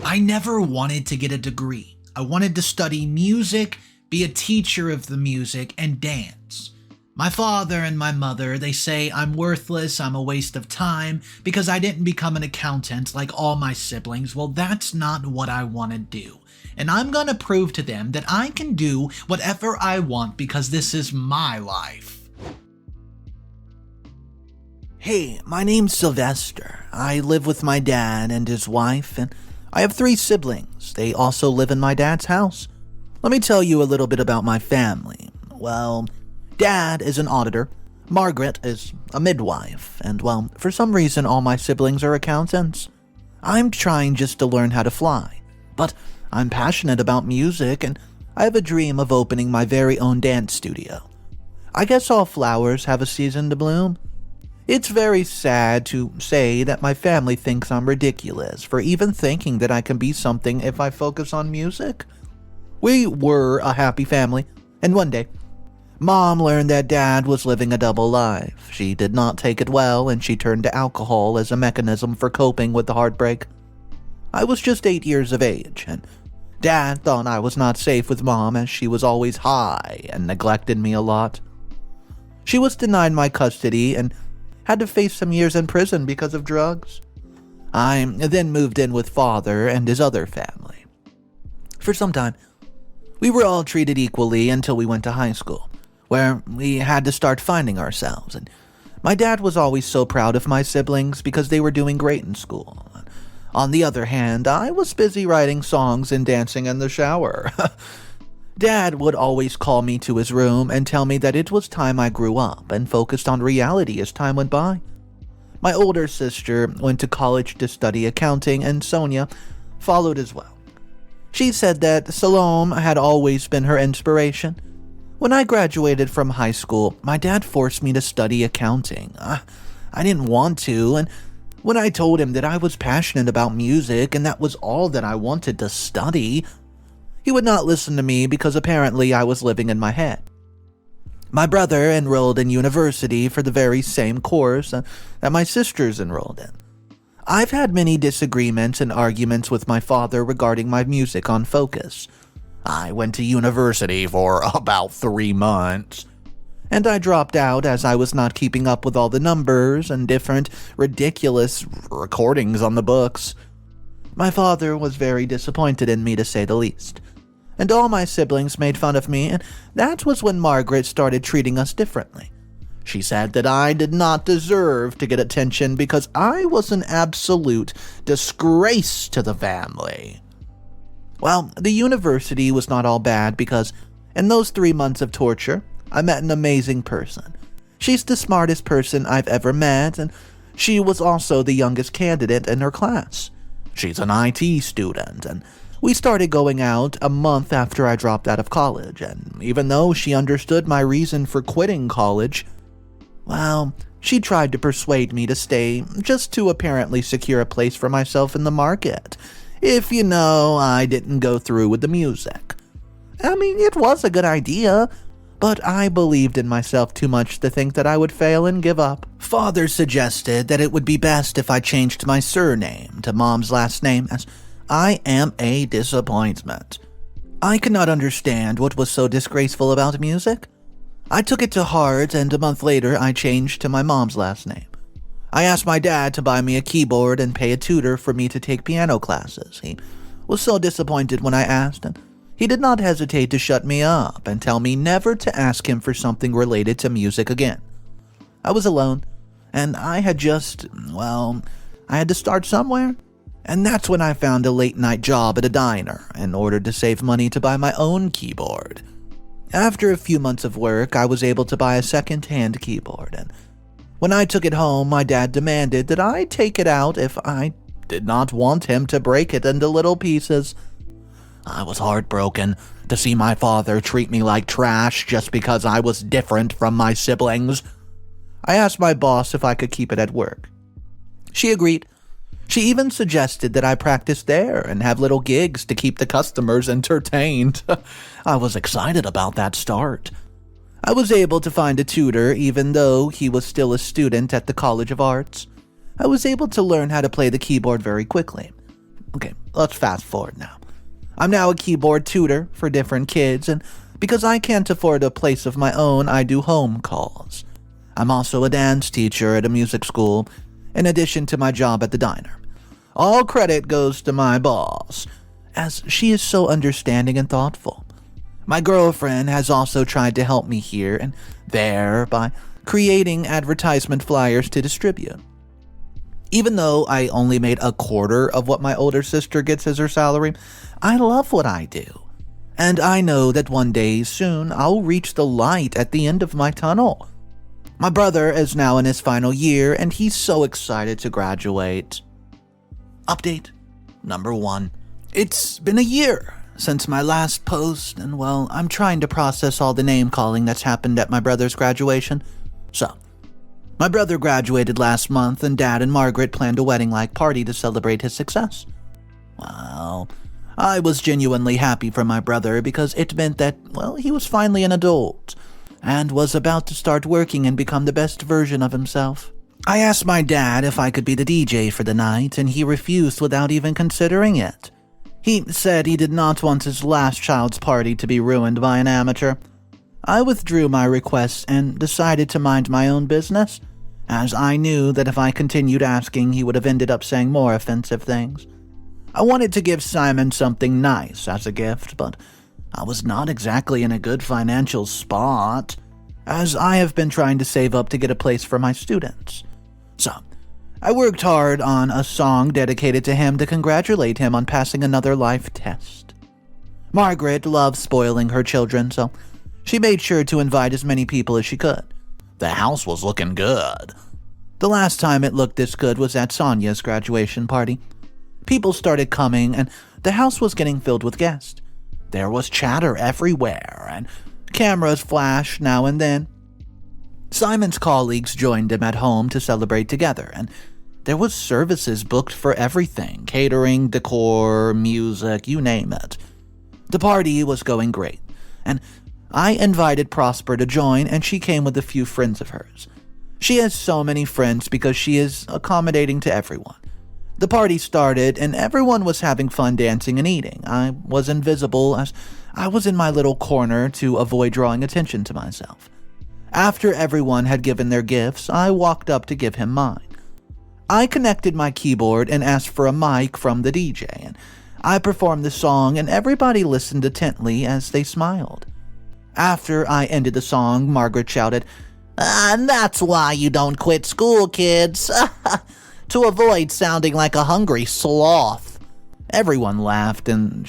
I never wanted to get a degree. I wanted to study music, be a teacher of the music, and dance. My father and my mother, they say I'm worthless, I'm a waste of time, because I didn't become an accountant like all my siblings. Well, that's not what I want to do. And I'm gonna prove to them that I can do whatever I want because this is my life. Hey, my name's Sylvester. I live with my dad and his wife, and I have 3 siblings. They also live in my dad's house. Let me tell you a little bit about my family. Well, Dad is an auditor, Margaret is a midwife, and well, for some reason all my siblings are accountants. I'm trying just to learn how to fly, but I'm passionate about music and I have a dream of opening my very own dance studio. I guess all flowers have a season to bloom. It's very sad to say that my family thinks I'm ridiculous for even thinking that I can be something if I focus on music. We were a happy family, and one day, Mom learned that Dad was living a double life. She did not take it well, and she turned to alcohol as a mechanism for coping with the heartbreak. I was just 8 years of age, and Dad thought I was not safe with Mom as she was always high and neglected me a lot. She was denied my custody and had to face some years in prison because of drugs. I then moved in with Father and his other family. For some time, we were all treated equally until we went to high school, where we had to start finding ourselves, and my dad was always so proud of my siblings because they were doing great in school. On the other hand, I was busy writing songs and dancing in the shower. Dad would always call me to his room and tell me that it was time I grew up and focused on reality as time went by. My older sister went to college to study accounting, and Sonia followed as well. She said that Salome had always been her inspiration. When I graduated from high school, my dad forced me to study accounting. I didn't want to, and when I told him that I was passionate about music and that was all that I wanted to study, he would not listen to me because apparently I was living in my head. My brother enrolled in university for the very same course that my sisters enrolled in. I've had many disagreements and arguments with my father regarding my music on Focus. I went to university for about 3 months, and I dropped out as I was not keeping up with all the numbers and different ridiculous recordings on the books. My father was very disappointed in me, to say the least, and all my siblings made fun of me, and that was when Margaret started treating us differently. She said that I did not deserve to get attention because I was an absolute disgrace to the family. Well, the university was not all bad because in those 3 months of torture, I met an amazing person. She's the smartest person I've ever met, and she was also the youngest candidate in her class. She's an IT student, and we started going out a month after I dropped out of college, and even though she understood my reason for quitting college, well, she tried to persuade me to stay just to apparently secure a place for myself in the market, if I didn't go through with the music. I mean, it was a good idea, but I believed in myself too much to think that I would fail and give up. Father suggested that it would be best if I changed my surname to Mom's last name, as I am a disappointment. I could not understand what was so disgraceful about music. I took it to heart, and a month later I changed to my mom's last name. I asked my dad to buy me a keyboard and pay a tutor for me to take piano classes. He was so disappointed when I asked, and he did not hesitate to shut me up and tell me never to ask him for something related to music again. I was alone, and I had I had to start somewhere. And that's when I found a late-night job at a diner in order to save money to buy my own keyboard. After a few months of work, I was able to buy a second-hand keyboard, and when I took it home, my dad demanded that I take it out if I did not want him to break it into little pieces. I was heartbroken to see my father treat me like trash just because I was different from my siblings. I asked my boss if I could keep it at work. She agreed. She even suggested that I practice there and have little gigs to keep the customers entertained. I was excited about that start. I was able to find a tutor even though he was still a student at the College of Arts. I was able to learn how to play the keyboard very quickly. Okay, let's fast forward now. I'm now a keyboard tutor for different kids, and because I can't afford a place of my own, I do home calls. I'm also a dance teacher at a music school, in addition to my job at the diner. All credit goes to my boss, as she is so understanding and thoughtful. My girlfriend has also tried to help me here and there by creating advertisement flyers to distribute. Even though I only made a quarter of what my older sister gets as her salary, I love what I do. And I know that one day soon I'll reach the light at the end of my tunnel. My brother is now in his final year and he's so excited to graduate. Update number 1. It's been a year since my last post, and well, I'm trying to process all the name calling that's happened at my brother's graduation. So, my brother graduated last month, and Dad and Margaret planned a wedding-like party to celebrate his success. Well, I was genuinely happy for my brother because it meant that, well, he was finally an adult and was about to start working and become the best version of himself. I asked my dad if I could be the DJ for the night, and he refused without even considering it. He said he did not want his last child's party to be ruined by an amateur. I withdrew my request and decided to mind my own business, as I knew that if I continued asking, he would have ended up saying more offensive things. I wanted to give Simon something nice as a gift, but I was not exactly in a good financial spot, as I have been trying to save up to get a place for my students. So, I worked hard on a song dedicated to him to congratulate him on passing another life test. Margaret loves spoiling her children, so she made sure to invite as many people as she could. The house was looking good. The last time it looked this good was at Sonia's graduation party. People started coming, and the house was getting filled with guests. There was chatter everywhere, and cameras flashed now and then. Simon's colleagues joined him at home to celebrate together, and there was services booked for everything: catering, decor, music, you name it. The party was going great, and I invited Prosper to join, and she came with a few friends of hers. She has so many friends because she is accommodating to everyone. The party started, and everyone was having fun dancing and eating. I was invisible, as I was in my little corner to avoid drawing attention to myself. After everyone had given their gifts, I walked up to give him mine. I connected my keyboard and asked for a mic from the DJ, and I performed the song, and everybody listened intently as they smiled. After I ended the song, Margaret shouted, "And that's why you don't quit school, kids, to avoid sounding like a hungry sloth." Everyone laughed and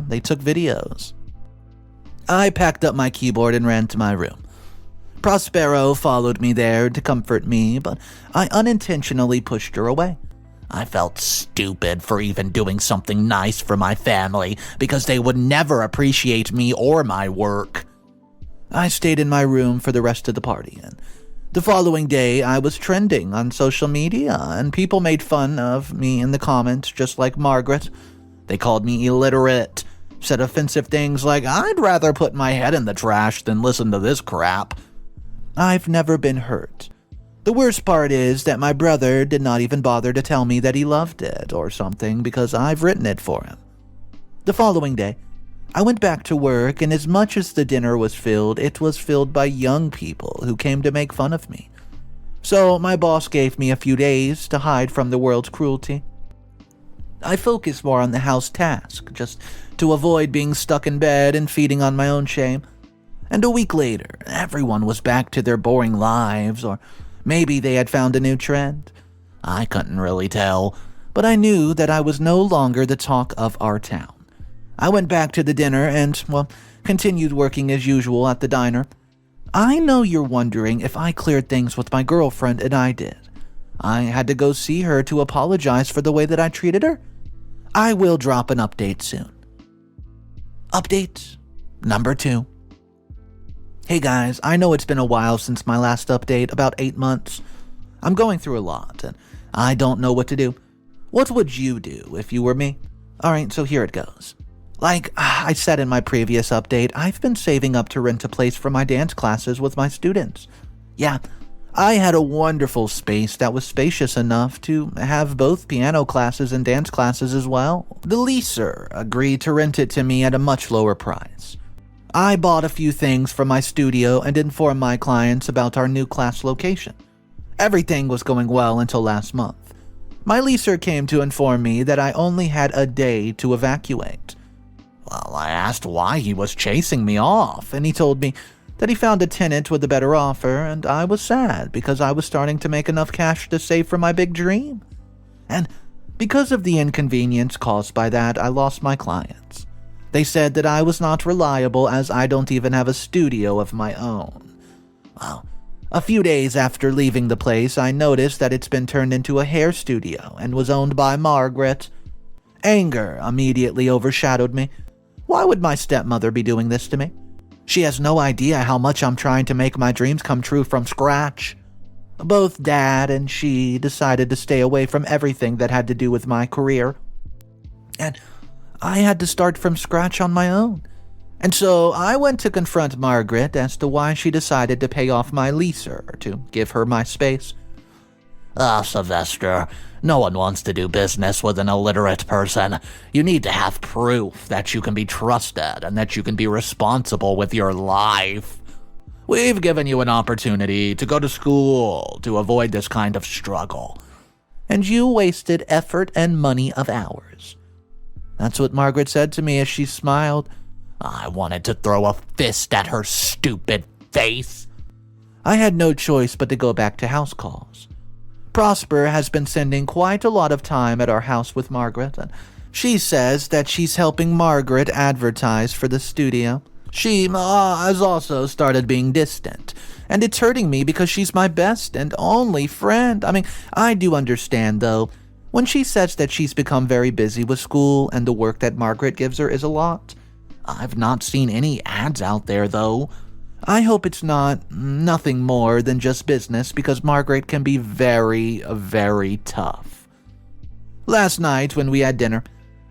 they took videos. I packed up my keyboard and ran to my room. Prospero followed me there to comfort me, but I unintentionally pushed her away. I felt stupid for even doing something nice for my family because they would never appreciate me or my work. I stayed in my room for the rest of the party, and the following day I was trending on social media, and people made fun of me in the comments just like Margaret. They called me illiterate, said offensive things like, "I'd rather put my head in the trash than listen to this crap." I've never been hurt. The worst part is that my brother did not even bother to tell me that he loved it or something because I've written it for him. The following day, I went back to work, and as much as the dinner was filled, it was filled by young people who came to make fun of me. So my boss gave me a few days to hide from the world's cruelty. I focused more on the house task, just to avoid being stuck in bed and feeding on my own shame. And a week later, everyone was back to their boring lives, or maybe they had found a new trend. I couldn't really tell, but I knew that I was no longer the talk of our town. I went back to the dinner and, continued working as usual at the diner. I know you're wondering if I cleared things with my girlfriend, and I did. I had to go see her to apologize for the way that I treated her. I will drop an update soon. Update number 2. Hey guys, I know it's been a while since my last update, about 8 months. I'm going through a lot, and I don't know what to do. What would you do if you were me? Alright, so here it goes. Like I said in my previous update, I've been saving up to rent a place for my dance classes with my students. Yeah, I had a wonderful space that was spacious enough to have both piano classes and dance classes as well. The leaser agreed to rent it to me at a much lower price. I bought a few things from my studio and informed my clients about our new class location. Everything was going well until last month. My leaser came to inform me that I only had a day to evacuate. Well, I asked why he was chasing me off, and he told me that he found a tenant with a better offer, and I was sad because I was starting to make enough cash to save for my big dream. And because of the inconvenience caused by that, I lost my clients. They said that I was not reliable as I don't even have a studio of my own. Well, a few days after leaving the place, I noticed that it's been turned into a hair studio and was owned by Margaret. Anger immediately overshadowed me. Why would my stepmother be doing this to me? She has no idea how much I'm trying to make my dreams come true from scratch. Both Dad and she decided to stay away from everything that had to do with my career. And I had to start from scratch on my own. And so I went to confront Margaret as to why she decided to pay off my leaser to give her my space. Sylvester, no one wants to do business with an illiterate person. You need to have proof that you can be trusted and that you can be responsible with your life. We've given you an opportunity to go to school to avoid this kind of struggle. And you wasted effort and money of ours. That's what Margaret said to me as she smiled. I wanted to throw a fist at her stupid face. I had no choice but to go back to house calls. Prosper has been spending quite a lot of time at our house with Margaret, and she says that she's helping Margaret advertise for the studio. She has also started being distant, and it's hurting me because she's my best and only friend. I do understand, though. When she says that she's become very busy with school and the work that Margaret gives her is a lot. I've not seen any ads out there, though. I hope it's nothing more than just business because Margaret can be very, very tough. Last night when we had dinner,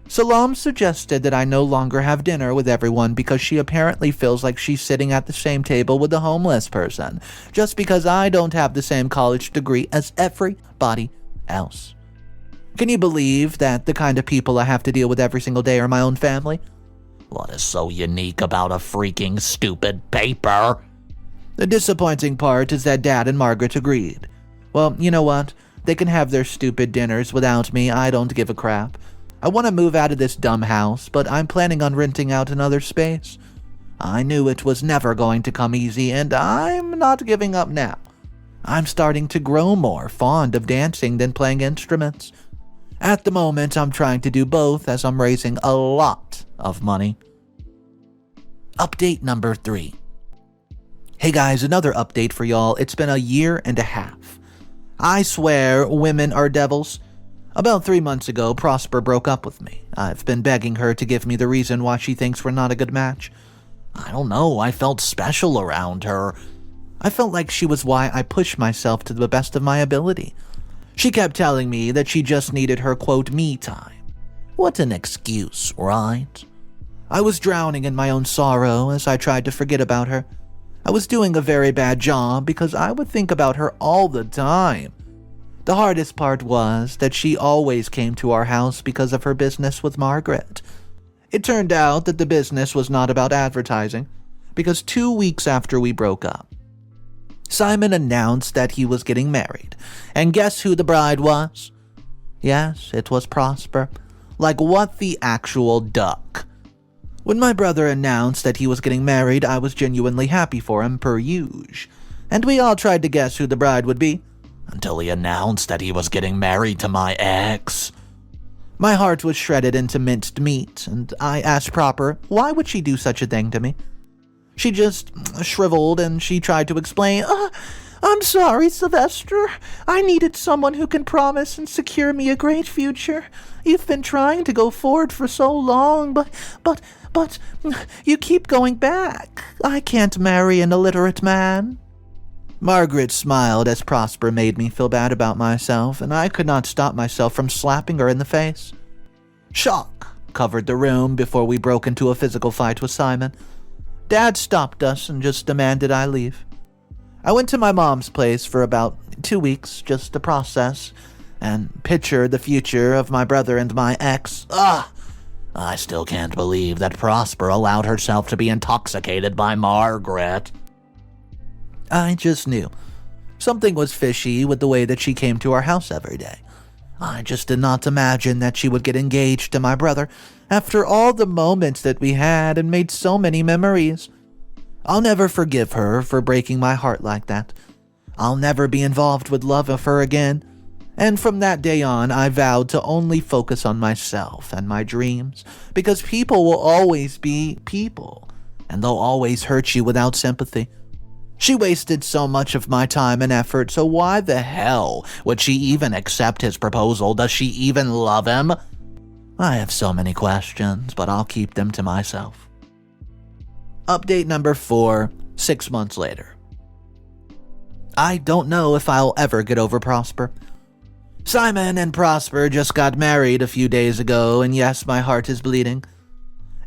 Salam suggested that I no longer have dinner with everyone because she apparently feels like she's sitting at the same table with a homeless person, just because I don't have the same college degree as everybody else. Can you believe that the kind of people I have to deal with every single day are my own family? What is so unique about a freaking stupid paper? The disappointing part is that Dad and Margaret agreed. Well, you know what? They can have their stupid dinners without me. I don't give a crap. I want to move out of this dumb house, but I'm planning on renting out another space. I knew it was never going to come easy, and I'm not giving up now. I'm starting to grow more fond of dancing than playing instruments. At the moment, I'm trying to do both as I'm raising a lot of money. Update number 3. Hey guys, another update for y'all. It's been a year and a half. I swear women are devils. About 3 months ago, Prosper broke up with me. I've been begging her to give me the reason why she thinks we're not a good match. I don't know, I felt special around her. I felt like she was why I pushed myself to the best of my ability. She kept telling me that she just needed her, quote, me time. What an excuse, right? I was drowning in my own sorrow as I tried to forget about her. I was doing a very bad job because I would think about her all the time. The hardest part was that she always came to our house because of her business with Margaret. It turned out that the business was not about advertising, because 2 weeks after we broke up, Simon announced that he was getting married. And guess who the bride was? Yes, it was Prosper. Like what the actual duck. When my brother announced that he was getting married, I was genuinely happy for him per usual. And we all tried to guess who the bride would be. Until he announced that he was getting married to my ex. My heart was shredded into minced meat, and I asked Proper, why would she do such a thing to me? She just shriveled and she tried to explain, I'm sorry, Sylvester. I needed someone who can promise and secure me a great future. You've been trying to go forward for so long, but you keep going back. I can't marry an illiterate man. Margaret smiled as Prosper made me feel bad about myself, and I could not stop myself from slapping her in the face. Shock covered the room before we broke into a physical fight with Simon. Dad stopped us and just demanded I leave. I went to my mom's place for about 2 weeks just to process and picture the future of my brother and my ex. I still can't believe that Prosper allowed herself to be intoxicated by Margaret. I just knew. Something was fishy with the way that she came to our house every day. I just did not imagine that she would get engaged to my brother after all the moments that we had and made so many memories. I'll never forgive her for breaking my heart like that. I'll never be involved with love of her again. And from that day on, I vowed to only focus on myself and my dreams, because people will always be people, and they'll always hurt you without sympathy. She wasted so much of my time and effort, so why the hell Would she even accept his proposal? Does she even love him? I have so many questions, but I'll keep them to myself. Update number 4, 6 months later. I don't know if I'll ever get over Prosper. Simon and Prosper just got married a few days ago, and yes, my heart is bleeding.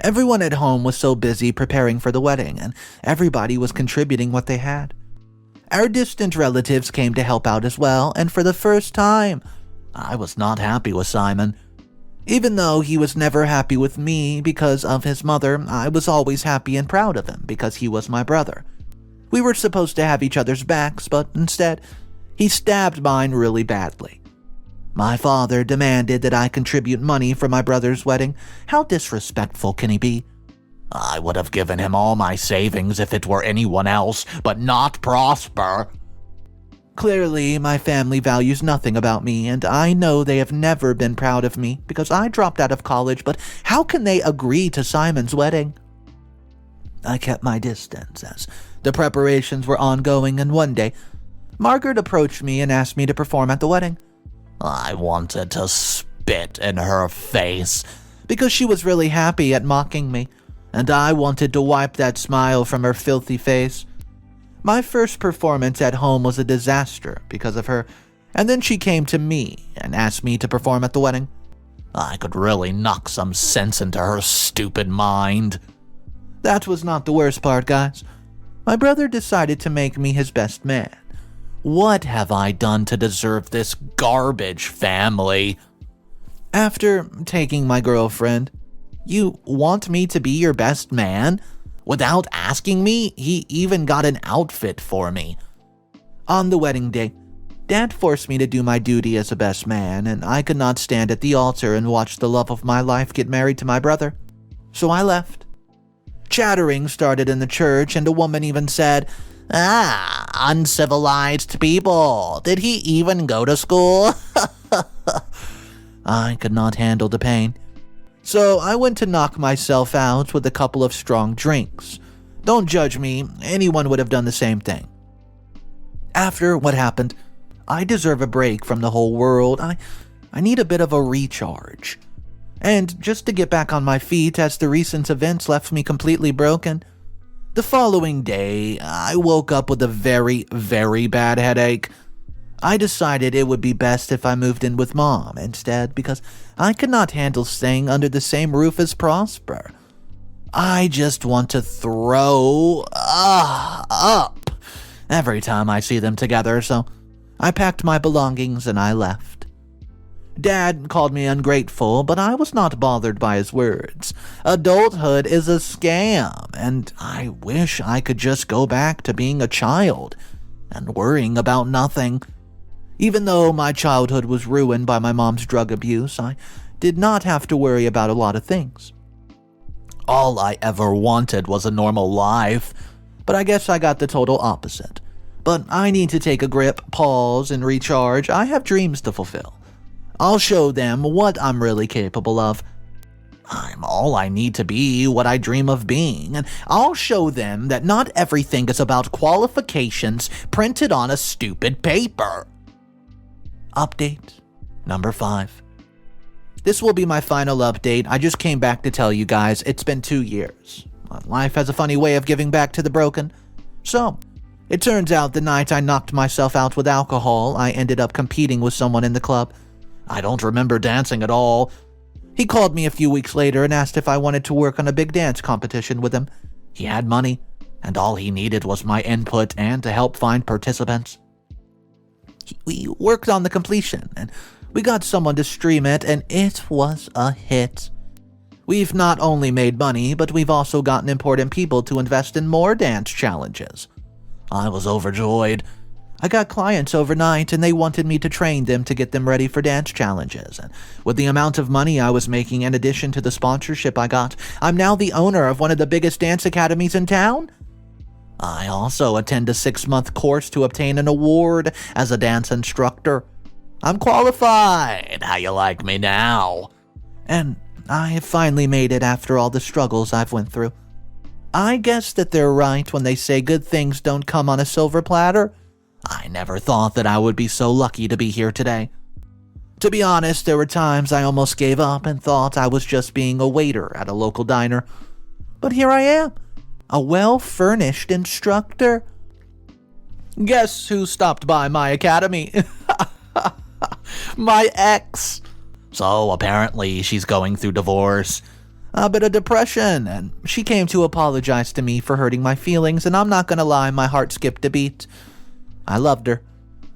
Everyone at home was so busy preparing for the wedding, and everybody was contributing what they had. Our distant relatives came to help out as well, and for the first time, I was not happy with Simon. Even though he was never happy with me because of his mother, I was always happy and proud of him because he was my brother. We were supposed to have each other's backs, but instead, he stabbed mine really badly. My father demanded that I contribute money for my brother's wedding. How disrespectful can he be? I would have given him all my savings if it were anyone else, but not Prosper. Clearly, my family values nothing about me, and I know they have never been proud of me because I dropped out of college, but how can they agree to Simon's wedding? I kept my distance as the preparations were ongoing, and one day, Margaret approached me and asked me to perform at the wedding. I wanted to spit in her face because she was really happy at mocking me, and I wanted to wipe that smile from her filthy face. My first performance at home was a disaster because of her, and then she came to me and asked me to perform at the wedding. I could really knock some sense into her stupid mind. That was not the worst part, guys. My brother decided to make me his best man. What have I done to deserve this garbage family? After taking my girlfriend, you want me to be your best man? Without asking me, he even got an outfit for me. On the wedding day, Dad forced me to do my duty as a best man, and I could not stand at the altar and watch the love of my life get married to my brother. So I left. Chattering started in the church, and a woman even said, Uncivilized people. Did he even go to school? I could not handle the pain. So I went to knock myself out with a couple of strong drinks. Don't judge me, anyone would have done the same thing. After what happened, I deserve a break from the whole world. I need a bit of a recharge. And just to get back on my feet as the recent events left me completely broken. The following day, I woke up with a very, very bad headache. I decided it would be best if I moved in with Mom instead because I could not handle staying under the same roof as Prosper. I just want to throw up every time I see them together, so I packed my belongings and I left. Dad called me ungrateful, but I was not bothered by his words. Adulthood is a scam, and I wish I could just go back to being a child and worrying about nothing. Even though my childhood was ruined by my mom's drug abuse, I did not have to worry about a lot of things. All I ever wanted was a normal life, but I guess I got the total opposite. But I need to take a grip, pause, and recharge. I have dreams to fulfill. I'll show them what I'm really capable of. I'm all I need to be, what I dream of being, and I'll show them that not everything is about qualifications printed on a stupid paper. Update number 5. This will be my final update. I just came back to tell you guys it's been 2 years. Life has a funny way of giving back to the broken. So, it turns out the night I knocked myself out with alcohol, I ended up competing with someone in the club. I don't remember dancing at all. He called me a few weeks later and asked if I wanted to work on a big dance competition with him. He had money. and all he needed was my input and to help find participants. We worked on the completion, and we got someone to stream it, and it was a hit. We've not only made money, but we've also gotten important people to invest in more dance challenges. I was overjoyed. I got clients overnight, and they wanted me to train them to get them ready for dance challenges. And with the amount of money I was making in addition to the sponsorship I got, I'm now the owner of one of the biggest dance academies in town. I also attend a 6-month course to obtain an award as a dance instructor. I'm qualified. How you like me now? And I have finally made it after all the struggles I've went through. I guess that they're right when they say good things don't come on a silver platter. I never thought that I would be so lucky to be here today. To be honest, there were times I almost gave up and thought I was just being a waiter at a local diner. But here I am, a well-furnished instructor. Guess who stopped by my academy? My ex. So apparently she's going through divorce. A bit of depression, and she came to apologize to me for hurting my feelings, and I'm not gonna lie, my heart skipped a beat. I loved her.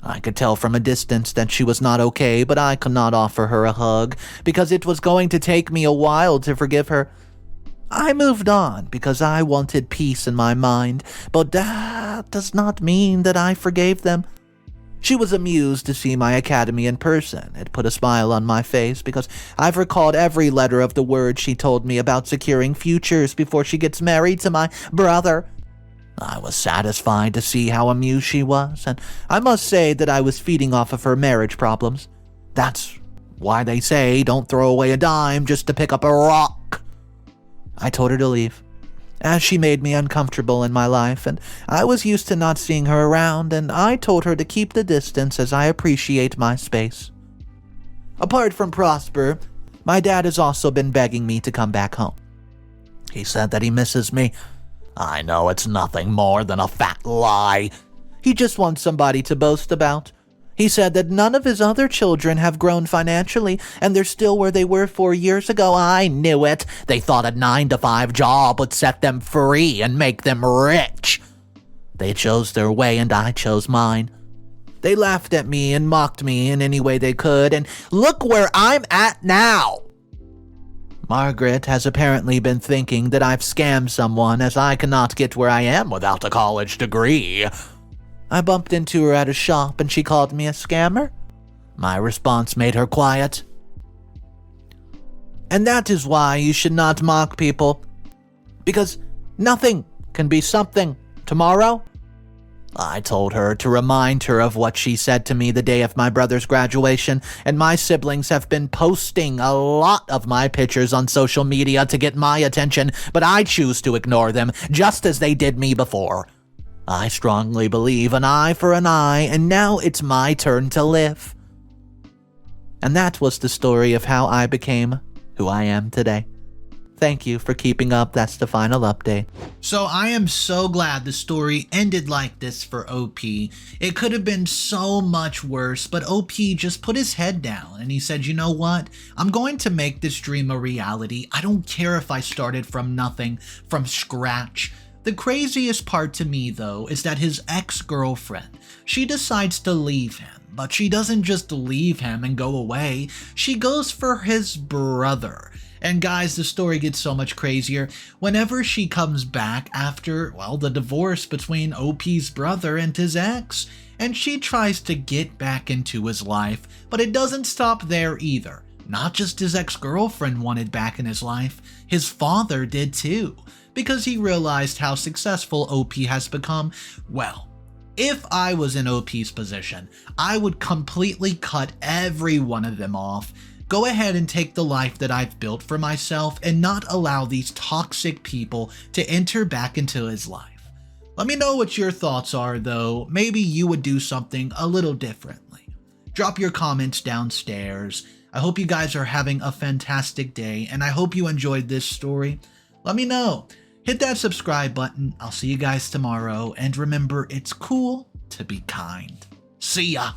I could tell from a distance that she was not okay, but I could not offer her a hug because it was going to take me a while to forgive her. I moved on because I wanted peace in my mind, but that does not mean that I forgave them. She was amused to see my academy in person. It put a smile on my face because I've recalled every letter of the words she told me about securing futures before she gets married to my brother. I was satisfied to see how amused she was, and I must say that I was feeding off of her marriage problems. That's why they say don't throw away a dime just to pick up a rock. I told her to leave, as she made me uncomfortable in my life, and I was used to not seeing her around, and I told her to keep the distance as I appreciate my space. Apart from Prosper, my dad has also been begging me to come back home. He said that he misses me. I know it's nothing more than a fat lie. He just wants somebody to boast about. He said that none of his other children have grown financially, and they're still where they were 4 years ago. I knew it. They thought a 9-to-5 job would set them free and make them rich. They chose their way, and I chose mine. They laughed at me and mocked me in any way they could, and look where I'm at now. Margaret has apparently been thinking that I've scammed someone, as I cannot get where I am without a college degree. I bumped into her at a shop and she called me a scammer. My response made her quiet. And that is why you should not mock people. Because nothing can be something tomorrow. I told her to remind her of what she said to me the day of my brother's graduation, and my siblings have been posting a lot of my pictures on social media to get my attention, but I choose to ignore them, just as they did me before. I strongly believe an eye for an eye, and now it's my turn to live. And that was the story of how I became who I am today. Thank you for keeping up. That's the final update. So I am so glad the story ended like this for OP. It could have been so much worse, but OP just put his head down and he said, you know what? I'm going to make this dream a reality. I don't care if I started from nothing, from scratch. The craziest part to me, though, is that his ex-girlfriend, she decides to leave him. But she doesn't just leave him and go away. She goes for his brother. And guys, the story gets so much crazier. Whenever she comes back after, well, the divorce between OP's brother and his ex, and she tries to get back into his life, but it doesn't stop there either. Not just his ex-girlfriend wanted back in his life, his father did too, because he realized how successful OP has become. Well, if I was in OP's position, I would completely cut every one of them off. Go ahead and take the life that I've built for myself and not allow these toxic people to enter back into his life. Let me know what your thoughts are, though. Maybe you would do something a little differently. Drop your comments downstairs. I hope you guys are having a fantastic day, and I hope you enjoyed this story. Let me know. Hit that subscribe button. I'll see you guys tomorrow, and remember, it's cool to be kind. See ya!